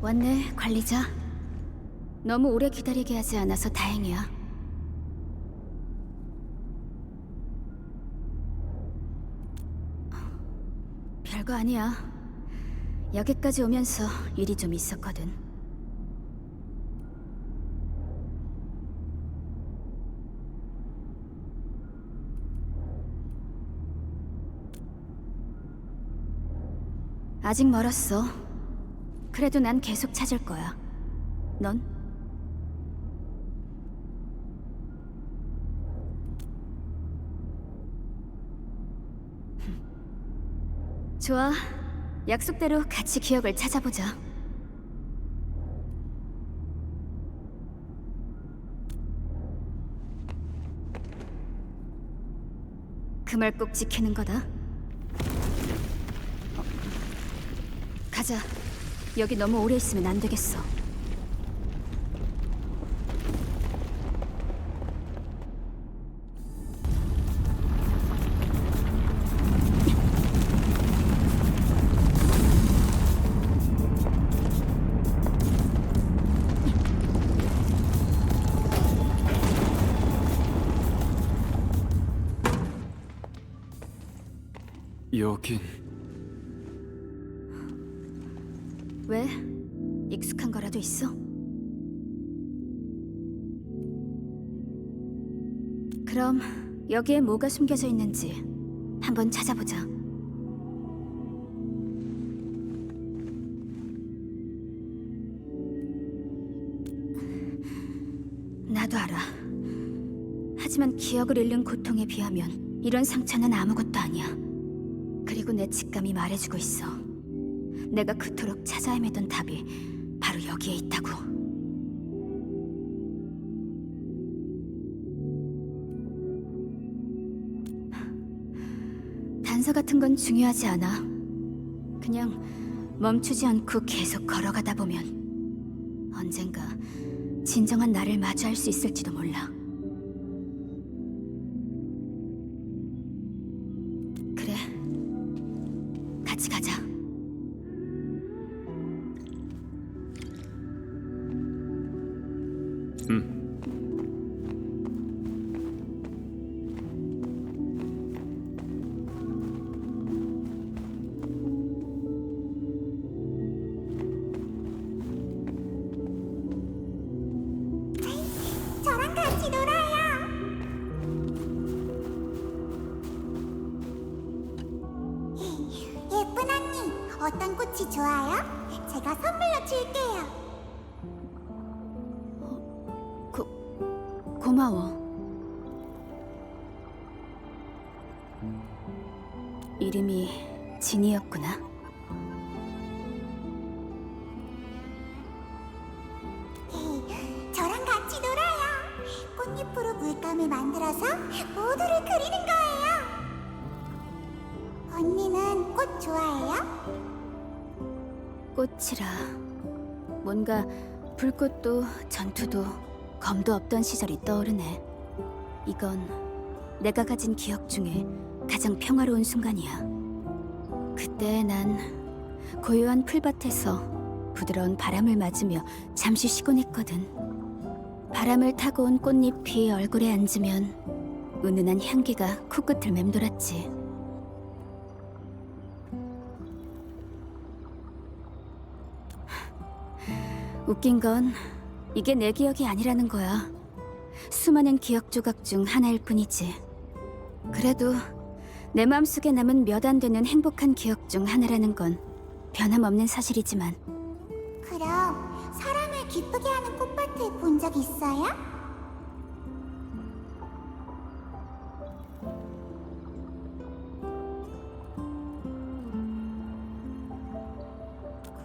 왔네, 관리자. 너무 오래 기다리게 하지 않아서 다행이야. 별거 아니야. 여기까지 오면서 일이 좀 있었거든. 아직 멀었어. 그래도 난 계속 찾을 거야. 넌? 좋아. 약속대로 같이 기억을 찾아보자. 그 말 꼭 지키는 거다. 가자. 여기 너무 오래 있으면 안 되겠어. 여긴... 왜? 익숙한 거라도 있어? 그럼 여기에 뭐가 숨겨져 있는지 한번 찾아보자. 나도 알아. 하지만 기억을 잃는 고통에 비하면 이런 상처는 아무것도 아니야. 그리고 내 직감이 말해주고 있어. 내가 그토록 찾아 헤매던 답이 바로 여기에 있다고. 단서 같은 건 중요하지 않아. 그냥 멈추지 않고 계속 걸어가다 보면 언젠가 진정한 나를 마주할 수 있을지도 몰라. 그래, 같이 가자. 저랑 같이 놀아요. 예쁜 언니, 어떤 꽃이 좋아요? 제가 선물로 줄게요. 고마워. 이름이 진이었구나. 저랑 같이 놀아요. 꽃잎으로 물감을 만들어서 모두를 그리는 거예요. 언니는 꽃 좋아해요? 꽃이라 뭔가 불꽃도 전투도 검도 없던 시절이 떠오르네. 이건 내가 가진 기억 중에 가장 평화로운 순간이야. 그때 난 고요한 풀밭에서 부드러운 바람을 맞으며 잠시 쉬곤 했거든. 바람을 타고 온 꽃잎이 얼굴에 앉으면 은은한 향기가 코끝을 맴돌았지. 웃긴 건 이게 내 기억이 아니라는 거야. 수많은 기억 조각 중 하나일 뿐이지. 그래도 내 마음속에 남은 몇 안 되는 행복한 기억 중 하나라는 건 변함없는 사실이지만. 그럼 사람을 기쁘게 하는 꽃밭을 본 적 있어요?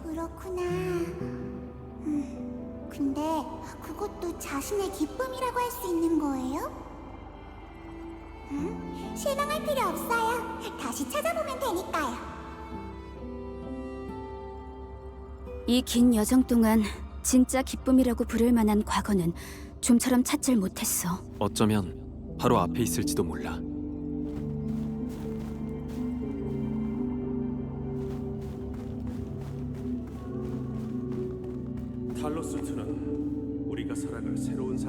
그렇구나. 근데 그것도 자신의 기쁨이라고 할 수 있는 거예요? 실망할 필요 없어요. 다시 찾아보면 되니까요. 이 긴 여정 동안 진짜 기쁨이라고 부를 만한 과거는 좀처럼 찾질 못했어. 어쩌면 바로 앞에 있을지도 몰라.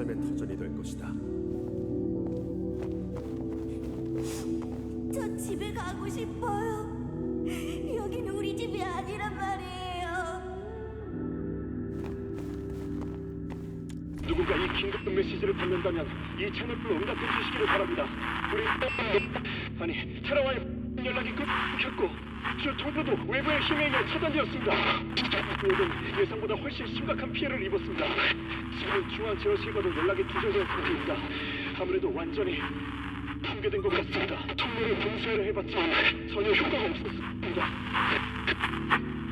삶의 터전이 될 것이다. 저 집에 가고 싶어요. 여긴 우리 집이 아니란 말이에요. 누군가 이 긴급 메시지를 받는다면 이 채널로 응답해 주시기를 바랍니다. 우리 아니 테라와의 연락이 끊겼고 주 통로도 외부의 힘에 의해 차단되었습니다. 구역은 예상보다 훨씬 심각한 피해를 입었습니다. 지금 중앙 제어실과도 연락이 두절된 상태입니다. 아무래도 완전히 붕괴된 것 같습니다. 통로를 봉쇄를 해봤지만 전혀 효과가 없었습니다.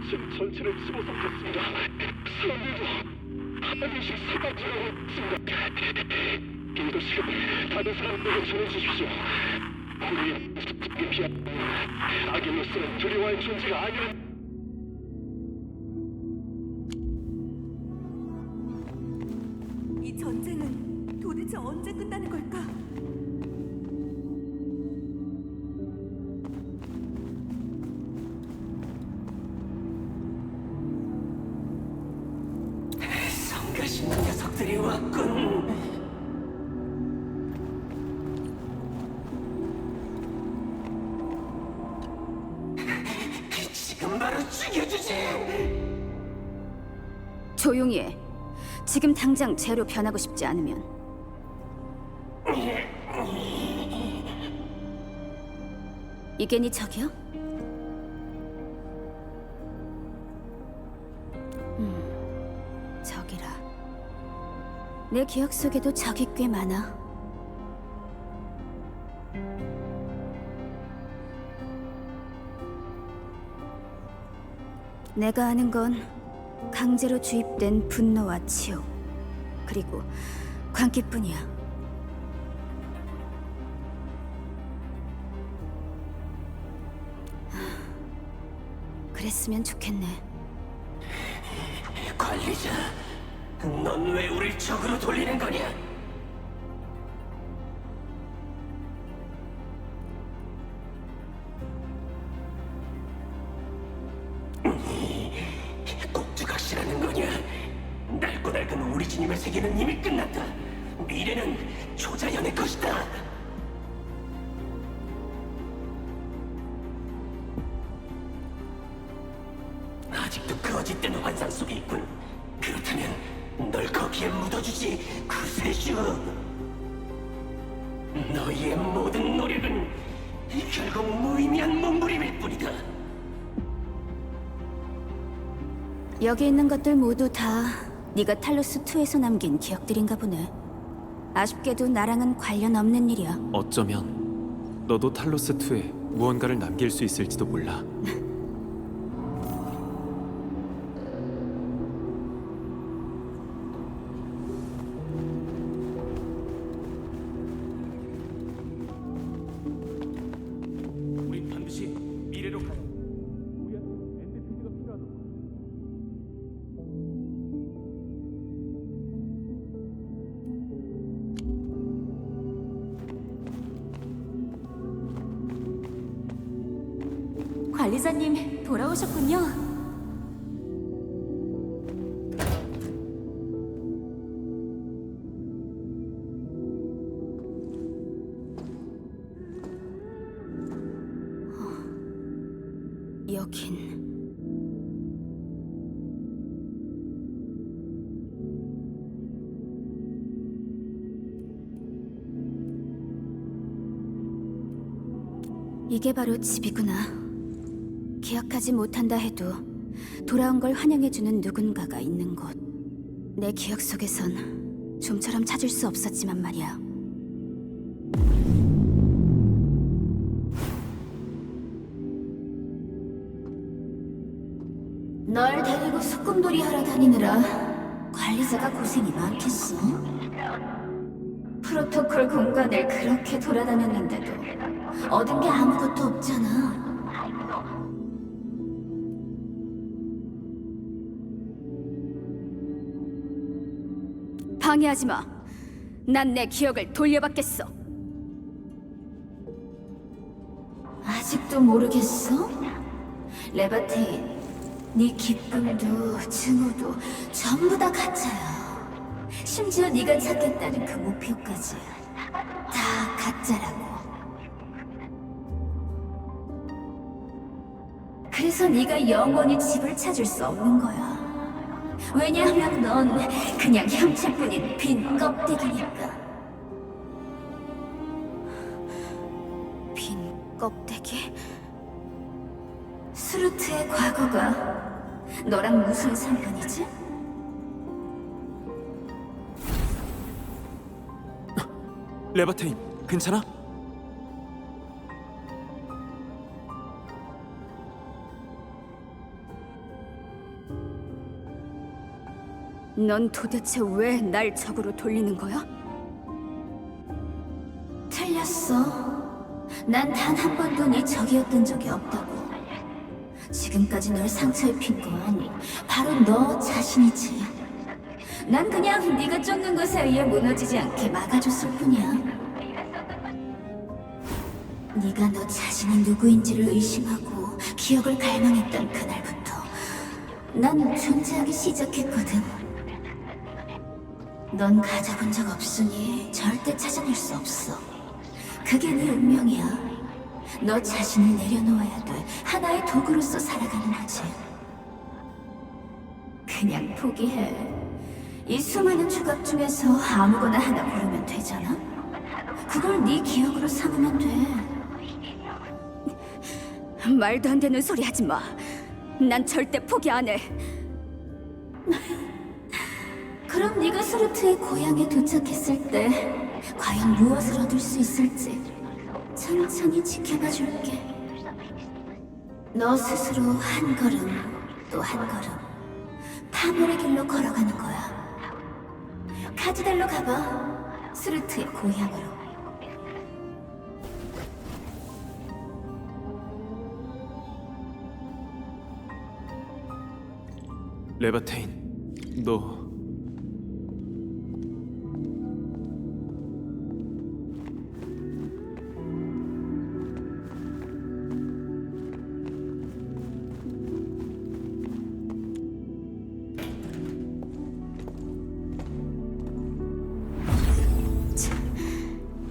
지금 전체를 집어삼켰습니다. 사람들도 하나님씩 사각지라고 있습니다. 이것을 다른 사람들에게 전해주십시오. 우리의 피한 아겔로스는 두려워할 존재가 아니라 이 전쟁은 도대체 언제 끝나는 걸까? 성가신 녀석들이 왔군. 지금 바로 죽여주지. 조용히 해. 지금 당장 쟤로 변하고 싶지 않으면. 이게 네 적이야? 적이라. 내 기억 속에도 적이 꽤 많아. 내가 아는 건 강제로 주입된 분노와 치욕, 그리고 광기뿐이야. 그랬으면 좋겠네. 관리자, 넌 왜 우릴 적으로 돌리는 거냐? 꼭두각시라는 거냐? 낡고 낡은 우리 주님의 세계는 이미 끝났다. 미래는 조자연의 것이다. 아직도 거짓된 환상 속에 있군. 그렇다면 널 거기에 묻어주지, 구세주. 너희의 모든 노력은 결국 무의미한 몸부림일 뿐이다. 여기 있는 것들 모두 다 네가 탈로스2에서 남긴 기억들인가 보네. 아쉽게도 나랑은 관련 없는 일이야. 어쩌면 너도 탈로스2에 무언가를 남길 수 있을지도 몰라. 우리 반드시 미래로 가야 우리한테 NDP가 필요하다. 관리자님 돌아오셨군요. 여긴 이게 바로 집이구나. 기억하지 못한다 해도 돌아온 걸 환영해주는 누군가가 있는 곳. 내 기억 속에선 좀처럼 찾을 수 없었지만 말이야. 널 데리고 소꿉놀이 하러 다니느라 관리자가 고생이 많겠어. 프로토콜 공간을 그렇게 돌아다녔는데도 얻은 게 아무것도 없잖아. 방해하지 마. 난 내 기억을 돌려받겠어. 아직도 모르겠어? 레바테인, 네 기쁨도 증오도 전부 다 가짜야. 심지어 네가 찾겠다는 그 목표까지 다 가짜라고. 그래서 네가 영원히 집을 찾을 수 없는 거야. 왜냐하면 넌 그냥 형체뿐인 빈 껍데기니까. 빈 껍데기? 스루트의 과거가 너랑 무슨 상관이지? 레바테인, 괜찮아? 넌 도대체 왜 날 적으로 돌리는 거야? 틀렸어. 난 단 한 번도 네 적이었던 적이 없다고. 지금까지 널 상처 입힌 건 바로 너 자신이지. 난 그냥 네가 쫓는 것에 의해 무너지지 않게 막아줬을 뿐이야. 네가 너 자신이 누구인지를 의심하고 기억을 갈망했던 그날부터 난 존재하기 시작했거든. 넌 가져본 적 없으니 절대 찾아낼 수 없어. 그게 네 운명이야. 너 자신을 내려놓아야 돼. 하나의 도구로서 살아가는 거지. 그냥 포기해. 이 수많은 조각 중에서 아무거나 하나 고르면 되잖아? 그걸 네 기억으로 삼으면 돼. 말도 안 되는 소리 하지 마. 난 절대 포기 안 해. 그럼 네가 스루트의 고향에 도착했을 때 과연 무엇을 얻을 수 있을지 천천히 지켜봐 줄게. 너 스스로 한 걸음 또 한 걸음 파멸의 길로 걸어가는 거야. 카지델로 가봐. 스루트의 고향으로. 레바테인, 너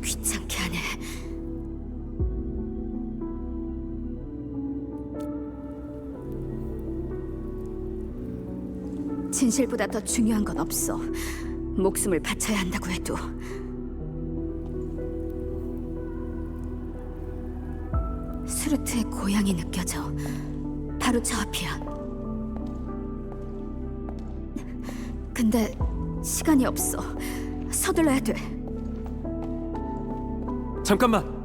귀찮게 하네. 진실보다 더 중요한 건 없어. 목숨을 바쳐야 한다고 해도. 스루트의 고향이 느껴져. 바로 저 앞이야. 근데 시간이 없어. 서둘러야 돼. 잠깐만.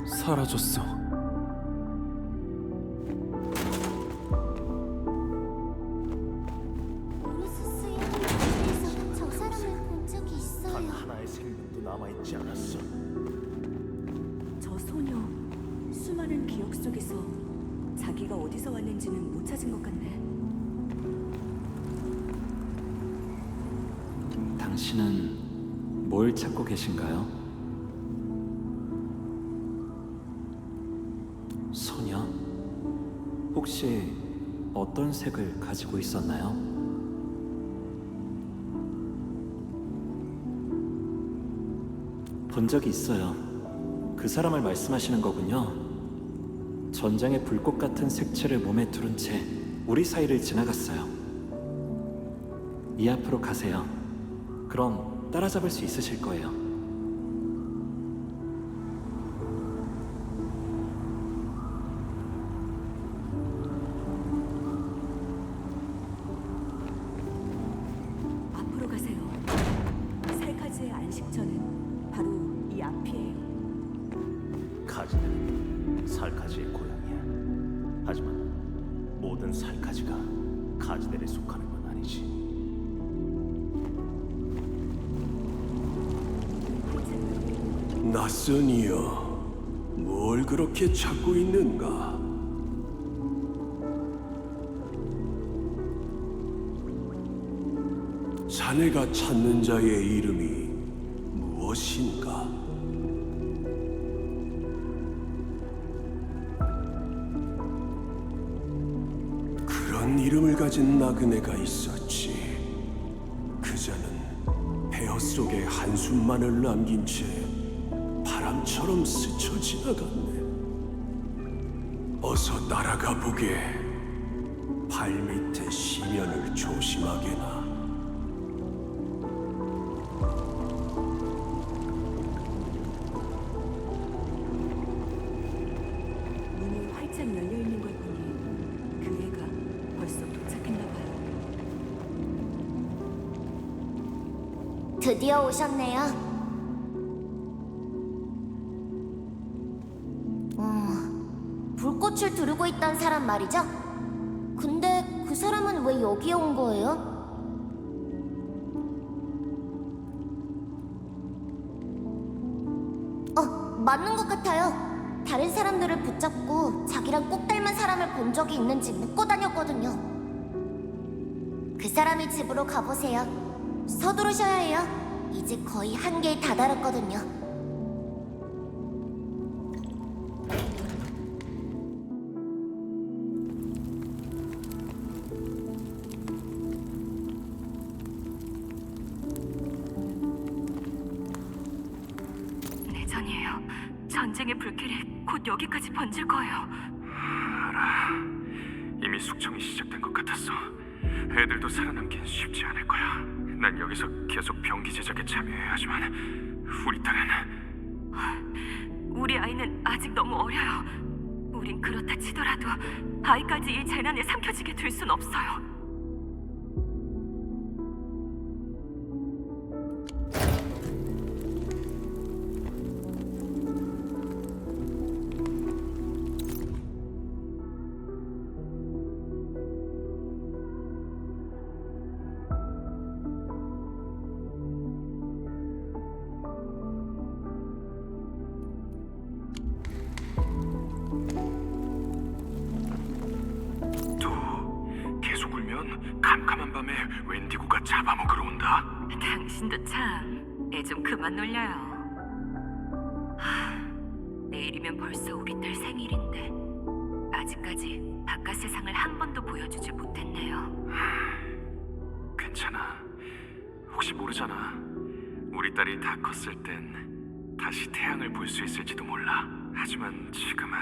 사라졌어. 오르스스의 한국에서 저 사람을 본 적이 단 있어요. 하나의 생명도 남아있지 않았어. 저 소녀 수많은 기억 속에서 자기가 어디서 왔는지는 못 찾은 것 같네. 당신은 뭘 찾고 계신가요? 소녀? 혹시 어떤 색을 가지고 있었나요? 본 적이 있어요. 그 사람을 말씀하시는 거군요. 전장의 불꽃 같은 색채를 몸에 두른 채 우리 사이를 지나갔어요. 이 앞으로 가세요. 그럼 따라잡을 수 있으실 거예요. 앞으로 가세요. 살카즈의 안식처는 바로 이 앞이에요. 카지델은 살카지의 고향이야. 하지만 모든 살카지가 카지델에 속하는 건 아니지. 낯선 이여, 뭘 그렇게 찾고 있는가? 자네가 찾는 자의 이름이 무엇인가? 가진 나그네가 있었지. 그자는 폐허 속에 한숨만을 남긴 채 바람처럼 스쳐 지나갔네. 어서 날아가 보게. 발밑에 시면을 조심하게나. 문이 활짝 열려 있는 걸 보니 그 애가 벌써 도착했나 봐요. 드디어 오셨네요. 불꽃을 두르고 있던 사람 말이죠? 근데 그 사람은 왜 여기에 온 거예요? 맞는 것 같아요. 다른 사람들을 붙잡고 자기랑 꼭 닮은 사람을 본 적이 있는지 묻고 다녔거든요. 그 사람의 집으로 가보세요. 서두르셔야 해요. 이제 거의 한계에 다다랐거든요. 내전이에요. 전쟁의 불길이 곧 여기까지 번질 거예요. 알아. 이미 숙청이 시작된 것 같았어. 애들도 살아남긴 쉽지 않을 거야. 난 여기서 계속 병기 제작에 참여해야 하지만 우리 딸은... 우리 아이는 아직 너무 어려요. 우린 그렇다 치더라도 아이까지 이 재난에 삼켜지게 둘 순 없어요. 계속 울면 캄캄한 밤에 웬디고가 잡아먹으러 온다. 당신도 참 애 좀 그만 놀려요. 내일이면 벌써 우리 딸 생일인데 아직까지 바깥 세상을 한 번도 보여주지 못했네요. 괜찮아. 혹시 모르잖아. 우리 딸이 다 컸을 땐 다시 태양을 볼 수 있을지도 몰라. 하지만 지금은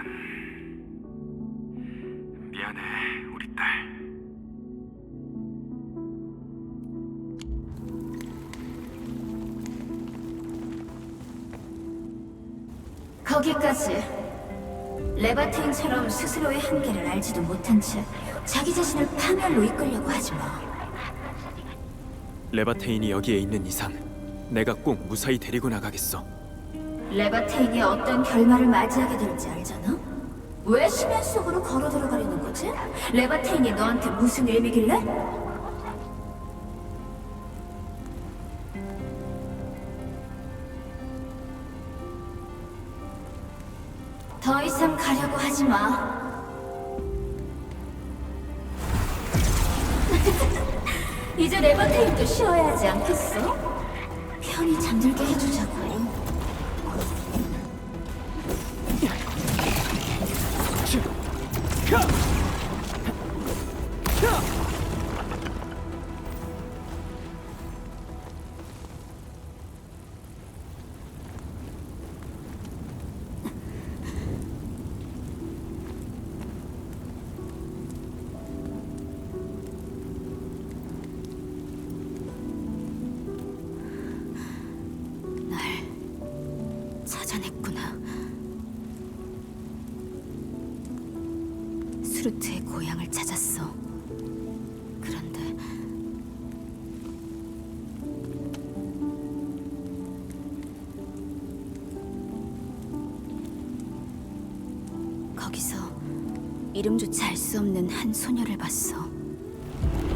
미안해, 우리 딸. 거기까지. 레바테인처럼 스스로의 한계를 알지도 못한 채 자기 자신을 파멸로 이끌려고 하지 마. 레바테인이 여기에 있는 이상 내가 꼭 무사히 데리고 나가겠어. 레바테인이 어떤 결말을 맞이하게 될지 알잖아? 왜 심연 속으로 걸어 들어가려는 거지? 레바테인이 너한테 무슨 의미길래? 더 이상 가려고 하지 마. 이제 레바테인도 쉬어야 하지 않겠어? 편히 잠들게 해주자고. 찾아냈구나. 수루트의 고향을 찾았어. 그런데 거기서 이름조차 알 수 없는 한 소녀를 봤어.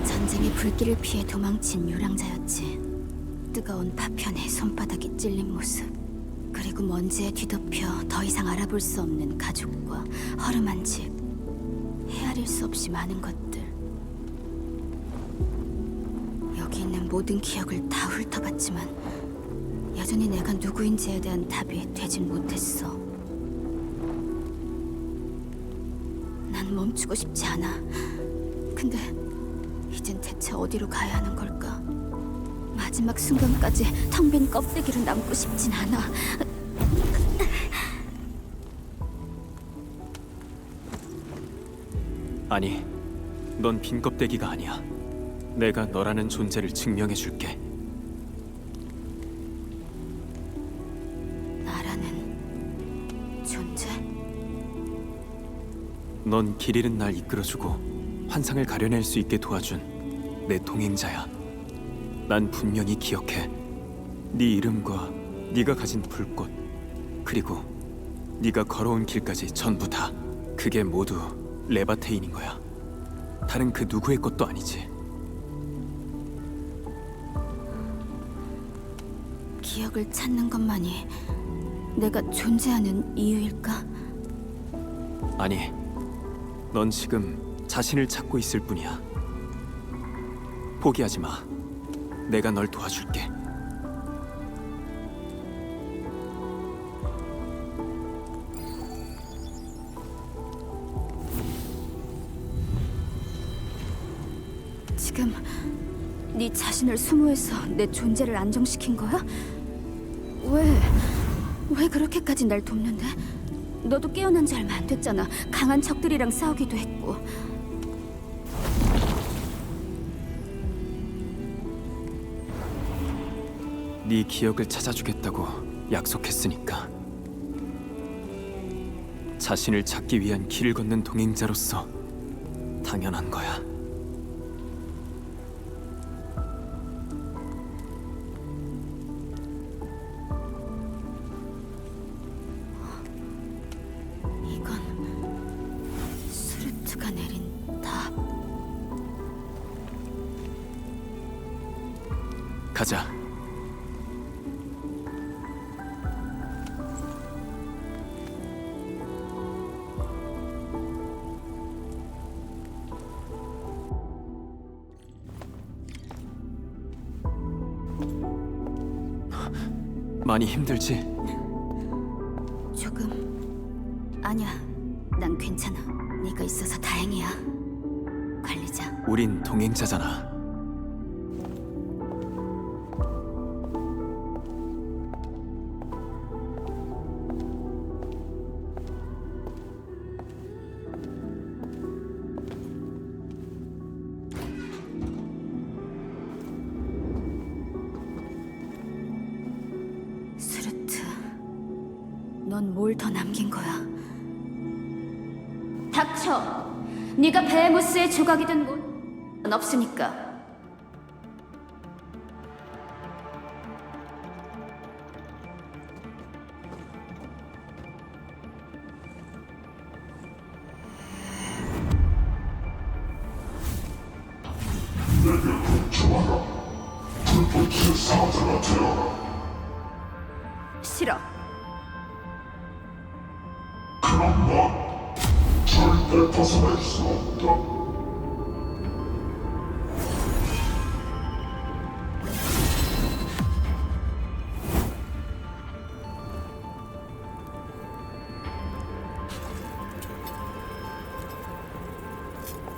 전쟁의 불길을 피해 도망친 유랑자였지. 뜨거운 파편에 손바닥이 찔린 모습, 그리고 먼지에 뒤덮여 더 이상 알아볼 수 없는 가족과 허름한 집, 헤아릴 수 없이 많은 것들. 여기 있는 모든 기억을 다 훑어봤지만 여전히 내가 누구인지에 대한 답이 되진 못했어. 난 멈추고 싶지 않아. 근데 이젠 대체 어디로 가야 하는 걸까? 마지막 순간까지 텅 빈 껍데기로 남고 싶진 않아. 아니, 넌 빈 껍데기가 아니야. 내가 너라는 존재를 증명해줄게. 나라는 존재? 넌 길 잃은 날 이끌어주고 환상을 가려낼 수 있게 도와준 내 동행자야. 난 분명히 기억해. 네 이름과 네가 가진 불꽃, 그리고 네가 걸어온 길까지 전부 다 그게 모두 레바테인인 거야. 다른 그 누구의 것도 아니지. 기억을 찾는 것만이 내가 존재하는 이유일까? 아니, 넌 지금 자신을 찾고 있을 뿐이야. 포기하지 마. 내가 널 도와줄게. 지금 네 자신을 수모해서 내 존재를 안정시킨 거야? 왜 그렇게까지 날 돕는데? 너도 깨어난 지 얼마 안 됐잖아. 강한 적들이랑 싸우기도 했고. 네 기억을 찾아주겠다고 약속했으니까. 자신을 찾기 위한 길을 걷는 동행자로서 당연한 거야. 이건 스루트가 내린 답. 가자. 많이 힘들지? 조금. 아니야, 난 괜찮아. 네가 있어서 다행이야. 관리자. 우린 동행자잖아. 스루트, 넌 뭘 더 남긴 거야? 닥쳐! 네가 베헤모스의 조각이든 건 없으니까. 싫어.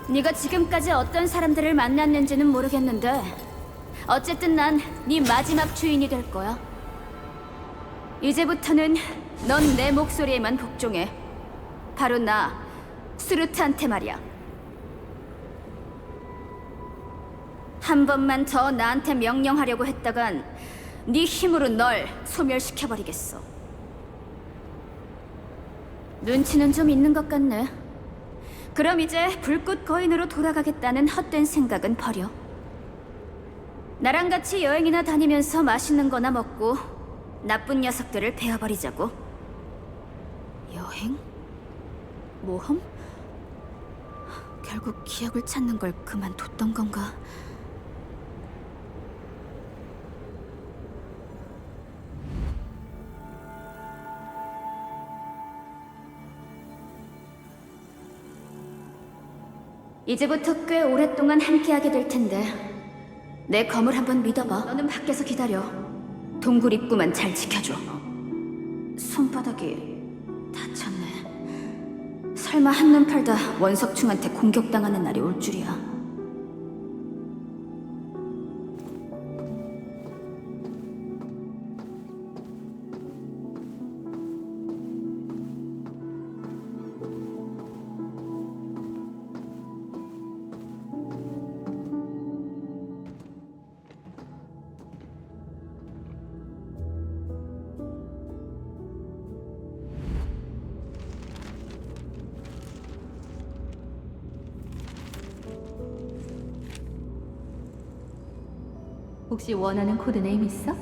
네가 지금까지 어떤 사람들을 만났는지는 모르겠는데 어쨌든 난 네 마지막 주인이 될 거야. 이제부터는 넌 내 목소리에만 복종해. 바로 나, 스루트한테 말이야. 한 번만 더 나한테 명령하려고 했다간 네 힘으로 널 소멸시켜버리겠어. 눈치는 좀 있는 것 같네. 그럼 이제 불꽃 거인으로 돌아가겠다는 헛된 생각은 버려. 나랑 같이 여행이나 다니면서 맛있는 거나 먹고 나쁜 녀석들을 베어버리자고. 여행? 모험? 결국 기억을 찾는 걸 그만뒀던 건가? 이제부터 꽤 오랫동안 함께하게 될 텐데 내 검을 한번 믿어봐. 너는 밖에서 기다려. 동굴 입구만 잘 지켜줘. 손바닥이 다쳤네. 설마 한눈 팔다 원석충한테 공격당하는 날이 올 줄이야. 혹시 원하는 코드네임 있어?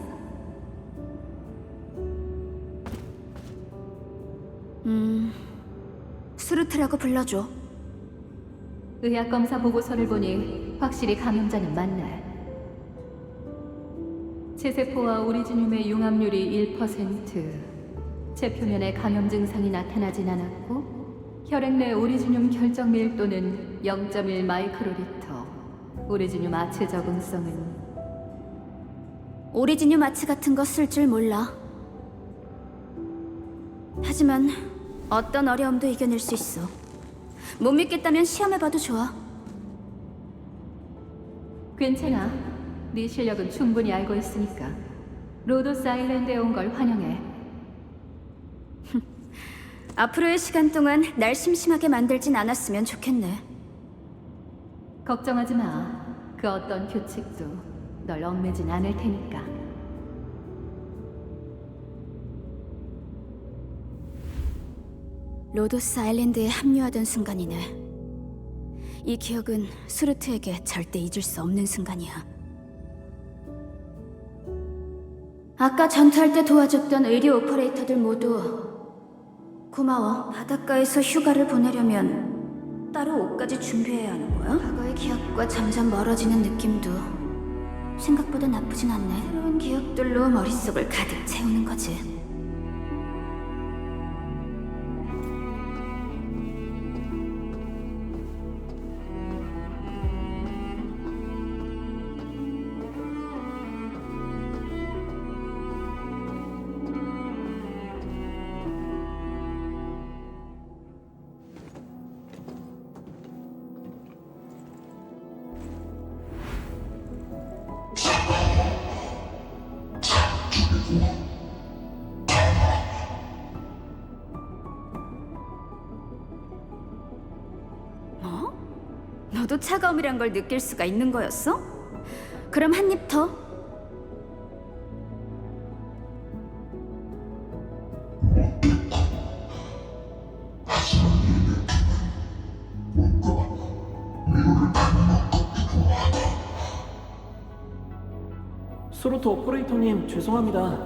수르트라고 불러줘. 의학 검사 보고서를 보니 확실히 감염자는 맞네. 체세포와 오리지늄의 융합률이 1%, 체표면에 감염 증상이 나타나진 않았고 혈액 내 오리지늄 결정 밀도는 0.1 마이크로리터. 오리지늄 아체 적응성은 오리지늄 아치 같은 거 쓸 줄 몰라. 하지만 어떤 어려움도 이겨낼 수 있어. 못 믿겠다면 시험해봐도 좋아. 괜찮아. 네 실력은 충분히 알고 있으니까. 로도스 아일랜드에 온 걸 환영해. 앞으로의 시간 동안 날 심심하게 만들진 않았으면 좋겠네. 걱정하지 마. 그 어떤 규칙도 널 얽매진 않을 테니까. 로도스 아일랜드에 합류하던 순간이네. 이 기억은 수르트에게 절대 잊을 수 없는 순간이야. 아까 전투할 때 도와줬던 의료 오퍼레이터들 모두 고마워. 바닷가에서 휴가를 보내려면 따로 옷까지 준비해야 하는 거야? 과거의 기억과 점점 멀어지는 느낌도 생각보다 나쁘진 않네. 새로운 기억들로 머릿속을 가득 채우는 거지. 뭐? 너도 차가움이란 걸 느낄 수가 있는 거였어? 그럼 한 입 더. 수루트 오퍼레이터님, 죄송합니다.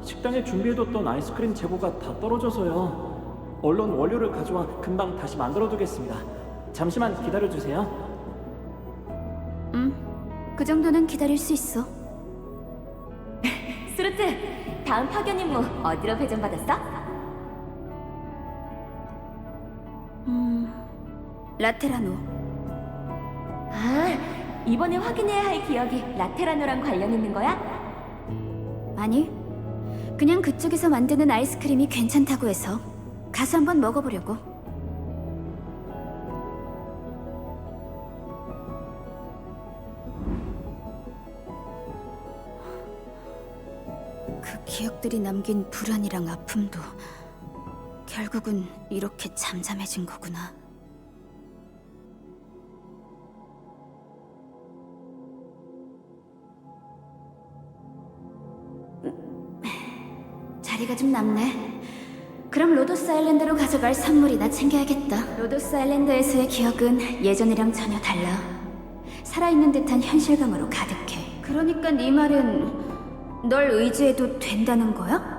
식당에 준비해뒀던 아이스크림 재고가 다 떨어져서요. 얼른 원료를 가져와 금방 다시 만들어두겠습니다. 잠시만 기다려주세요. 그 정도는 기다릴 수 있어. 수르트, 다음 파견 임무 어디로 배정받았어? 라테라노. 아, 이번에 확인해야 할 기억이 라테라노랑 관련 있는 거야? 아니, 그냥 그쪽에서 만드는 아이스크림이 괜찮다고 해서 가서 한번 먹어보려고. 그 기억들이 남긴 불안이랑 아픔도 결국은 이렇게 잠잠해진 거구나. 자리가 좀 남네. 그럼 로도스 아일랜드로 가져갈 선물이나 챙겨야겠다. 로도스 아일랜드에서의 기억은 예전이랑 전혀 달라. 살아있는 듯한 현실감으로 가득해. 그러니까 네 말은 널 의지해도 된다는 거야?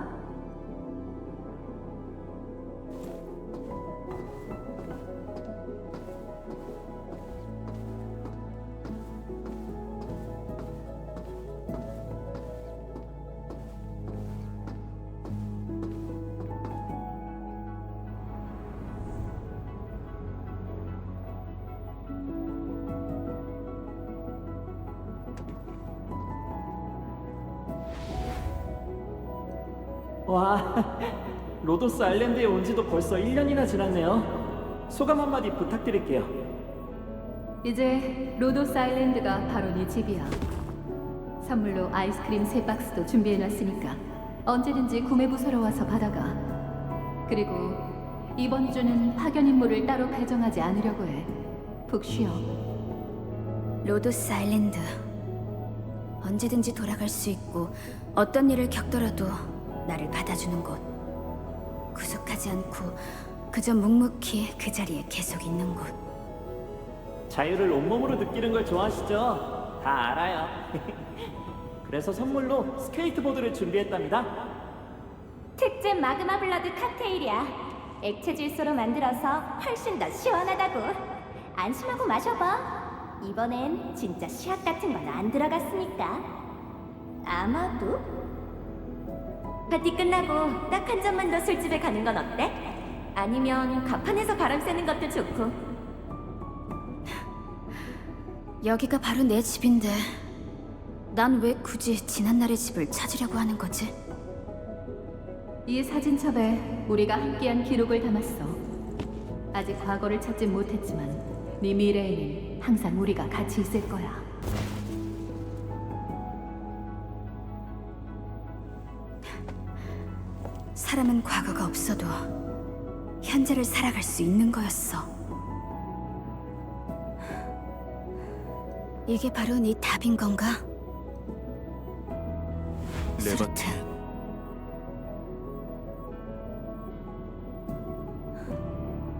와, 로도스 아일랜드에 온 지도 벌써 1년이나 지났네요. 소감 한마디 부탁드릴게요. 이제 로도스 아일랜드가 바로 네 집이야. 선물로 아이스크림 3박스도 준비해놨으니까 언제든지 구매 부서로 와서 받아가. 그리고 이번 주는 파견 임무를 따로 배정하지 않으려고 해. 푹 쉬어. 로도스 아일랜드. 언제든지 돌아갈 수 있고 어떤 일을 겪더라도 나를 받아주는 곳. 구속하지 않고 그저 묵묵히 그 자리에 계속 있는 곳. 자유를 온몸으로 느끼는 걸 좋아하시죠? 다 알아요. 그래서 선물로 스케이트보드를 준비했답니다. 특제 마그마 블러드 칵테일이야. 액체 질소로 만들어서 훨씬 더 시원하다고. 안심하고 마셔봐. 이번엔 진짜 시약 같은 건 안 들어갔으니까. 아마도? 파티 끝나고 딱 한 잔만 더 술집에 가는 건 어때? 아니면 가판에서 바람 쐬는 것도 좋고. 여기가 바로 내 집인데 난 왜 굳이 지난날의 집을 찾으려고 하는 거지? 이 사진첩에 우리가 함께한 기록을 담았어. 아직 과거를 찾진 못했지만 네 미래에는 항상 우리가 같이 있을 거야. 사람은 과거가 없어도 현재를 살아갈 수 있는 거였어. 이게 바로 네 답인 건가? 레바티.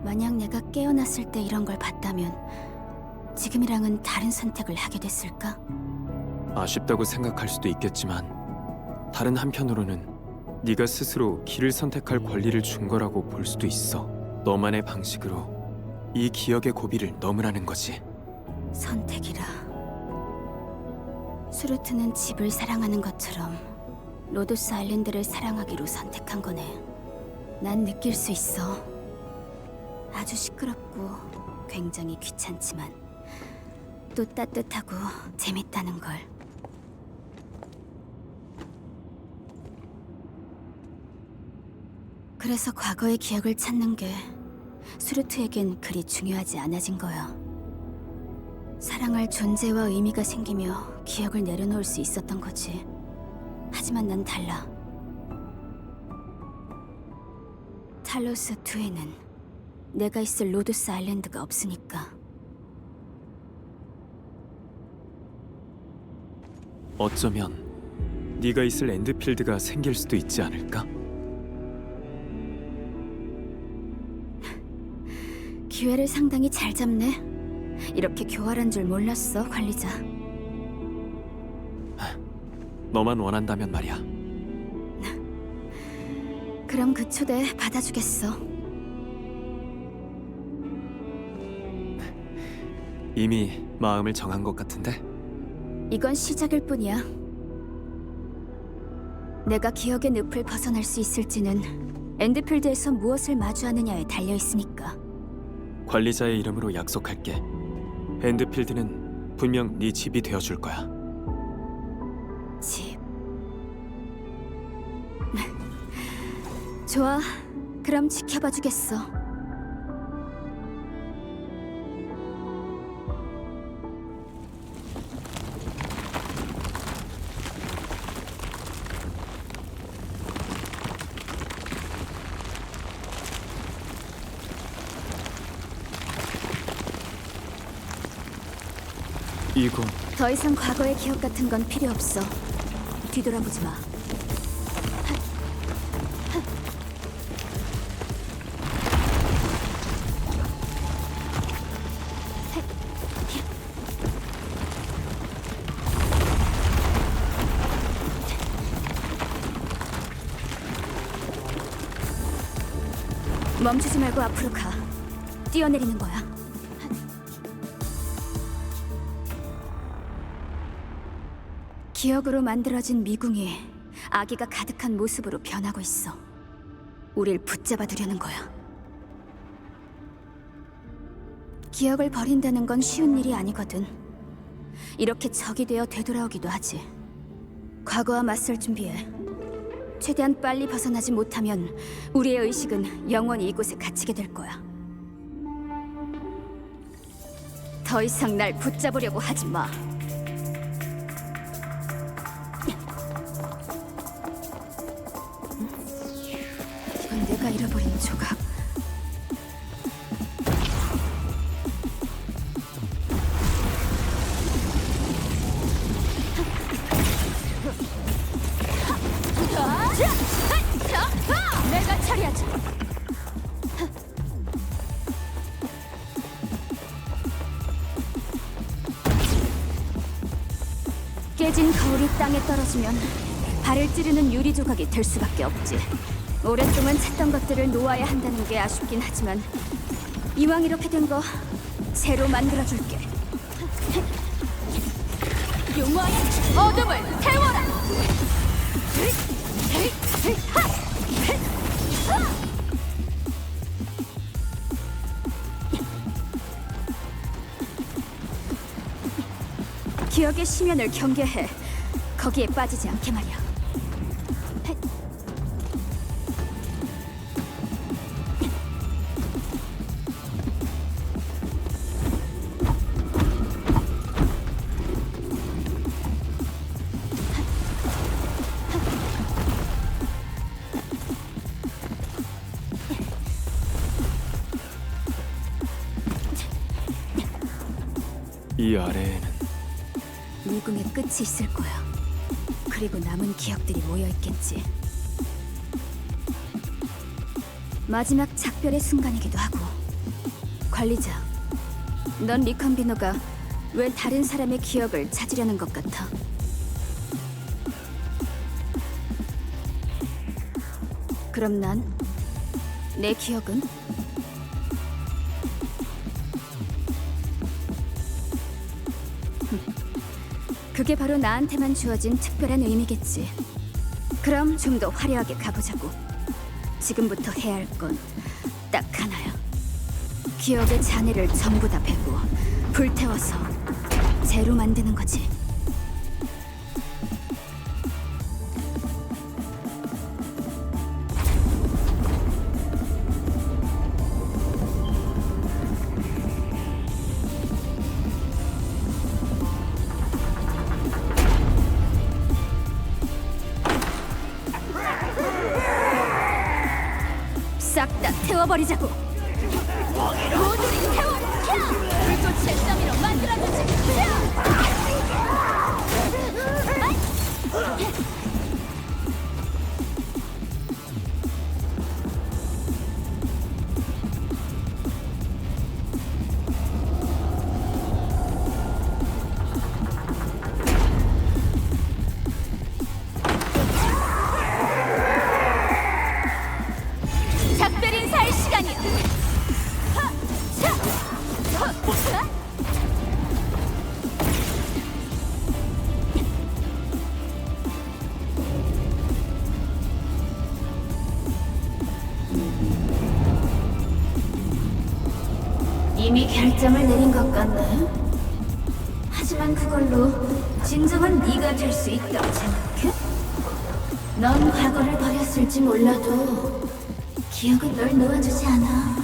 만약 내가 깨어났을 때 이런 걸 봤다면 지금이랑은 다른 선택을 하게 됐을까? 아쉽다고 생각할 수도 있겠지만 다른 한편으로는 네가 스스로 길을 선택할 권리를 준 거라고 볼 수도 있어. 너만의 방식으로 이 기억의 고비를 넘으라는 거지. 선택이라. 수르트는 집을 사랑하는 것처럼 로도스 아일랜드를 사랑하기로 선택한 거네. 난 느낄 수 있어. 아주 시끄럽고 굉장히 귀찮지만 또 따뜻하고 재밌다는 걸. 그래서 과거의 기억을 찾는 게 수르트에겐 그리 중요하지 않아진 거야. 사랑할 존재와 의미가 생기며 기억을 내려놓을 수 있었던 거지. 하지만 난 달라. 탈로스 2에는 내가 있을 로도스 아일랜드가 없으니까. 어쩌면 네가 있을 엔드필드가 생길 수도 있지 않을까? 기회를 상당히 잘 잡네. 이렇게 교활한 줄 몰랐어, 관리자. 너만 원한다면 말이야. 그럼 그 초대 받아주겠어. 이미 마음을 정한 것 같은데? 이건 시작일 뿐이야. 내가 기억의 늪을 벗어날 수 있을지는 엔드필드에서 무엇을 마주하느냐에 달려있으니까. 관리자의 이름으로 약속할게. 엔드필드는 분명 네 집이 되어줄 거야. 집. 좋아. 그럼 지켜봐주겠어. 이건 더 이상 과거의 기억 같은 건 필요 없어. 뒤돌아보지 마. 멈추지 말고 앞으로 가. 뛰어내리는 거야. 기억으로 만들어진 미궁이 아기가 가득한 모습으로 변하고 있어. 우릴 붙잡아두려는 거야. 기억을 버린다는 건 쉬운 일이 아니거든. 이렇게 적이 되어 되돌아오기도 하지. 과거와 맞설 준비해. 최대한 빨리 벗어나지 못하면 우리의 의식은 영원히 이곳에 갇히게 될 거야. 더 이상 날 붙잡으려고 하지 마. 이건 내가 잃어버린 조각. 내가 처리하지. 깨진 거울이 땅에 떨어지면 발을 찌르는 유리 조각이 될 수밖에 없지. 오랫동안 찾던 것들을 놓아야 한다는 게 아쉽긴 하지만 이왕 이렇게 된 거 새로 만들어줄게. 용화의 어둠을 태워라! 기억의 심연을 경계해. 거기에 빠지지 않게 말이야. 이 아래에는 미궁의 끝이 있을 거야. 그리고 남은 기억들이 모여 있겠지. 마지막 작별의 순간이기도 하고. 관리자, 넌 리컨비너가 왜 다른 사람의 기억을 찾으려는 것 같아? 그럼 난 내 기억은? 그게 바로 나한테만 주어진 특별한 의미겠지. 그럼 좀 더 화려하게 가보자고. 지금부터 해야 할 건 딱 하나야. 기억의 잔해를 전부 다 베고 불태워서 재로 만드는 거지. 싹 다 태워버리자고. 모조리 태워! 불꽃의 더미로 만들어주지! 작별 인사할 시간이야. 이미 결정을 내린 것 같네. 하지만 그걸로 진정한 네가 될 수 있다고 생각해? 넌 과거를 버렸을지 몰라도 기억은 널 놓아주지 않아.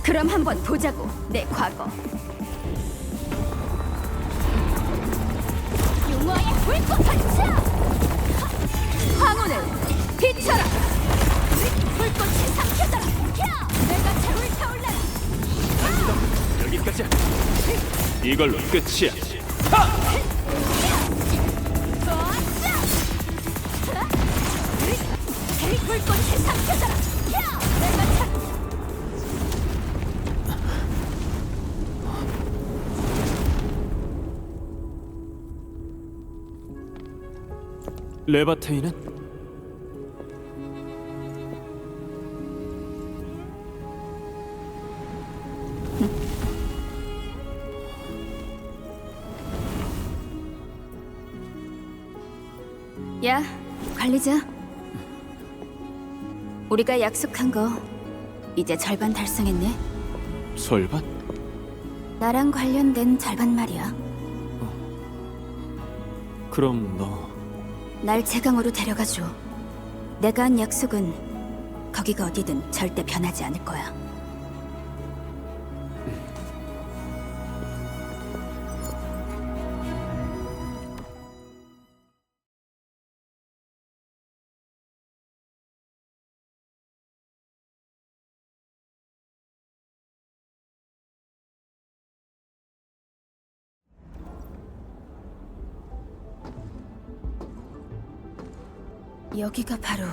그럼 한번 보자고, 내 과거. 용화의 불꽃 발차! 황혼을 비춰라! 불꽃이 삼켜져라! 내가 채울 타올라! 여기까지야. 이걸로 끝이야. 불꽃이 삼켜져라! 내가 채... 레바테이는? 야, 관리자. 우리가 약속한 거 이제 절반 달성했네. 절반? 나랑 관련된 절반 말이야. 그럼 너 날 제강으로 데려가줘. 내가 한 약속은 거기가 어디든 절대 변하지 않을 거야. 여기가 바로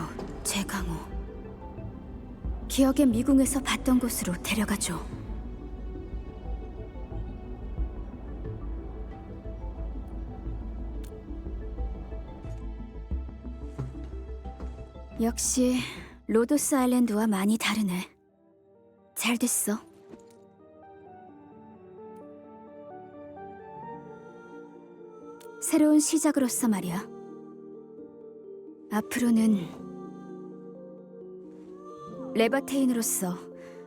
제강호. 기억의 미궁에서 봤던 곳으로 데려가줘. 역시 로도스 아일랜드와 많이 다르네. 잘 됐어. 새로운 시작으로서 말이야. 앞으로는 레바테인으로서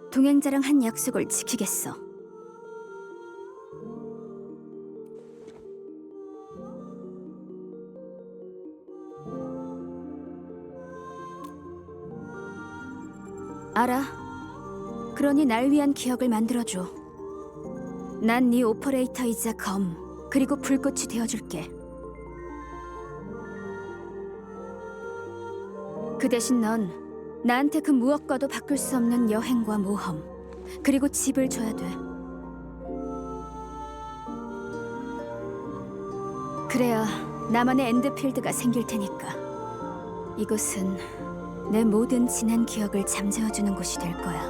동행자랑 한 약속을 지키겠어. 알아. 그러니 날 위한 기억을 만들어줘. 난 네 오퍼레이터이자 검, 그리고 불꽃이 되어줄게. 그 대신 넌 나한테 그 무엇과도 바꿀 수 없는 여행과 모험, 그리고 집을 줘야 돼. 그래야 나만의 엔드필드가 생길 테니까. 이곳은 내 모든 지난 기억을 잠재워주는 곳이 될 거야.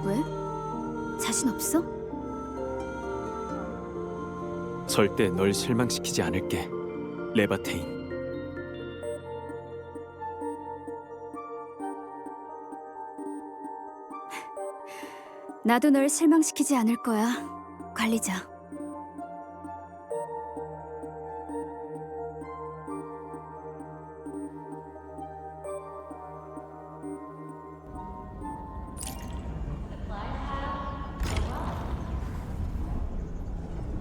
왜? 자신 없어? 절대 널 실망시키지 않을게, 레바테인. 나도 널 실망시키지 않을 거야, 관리자.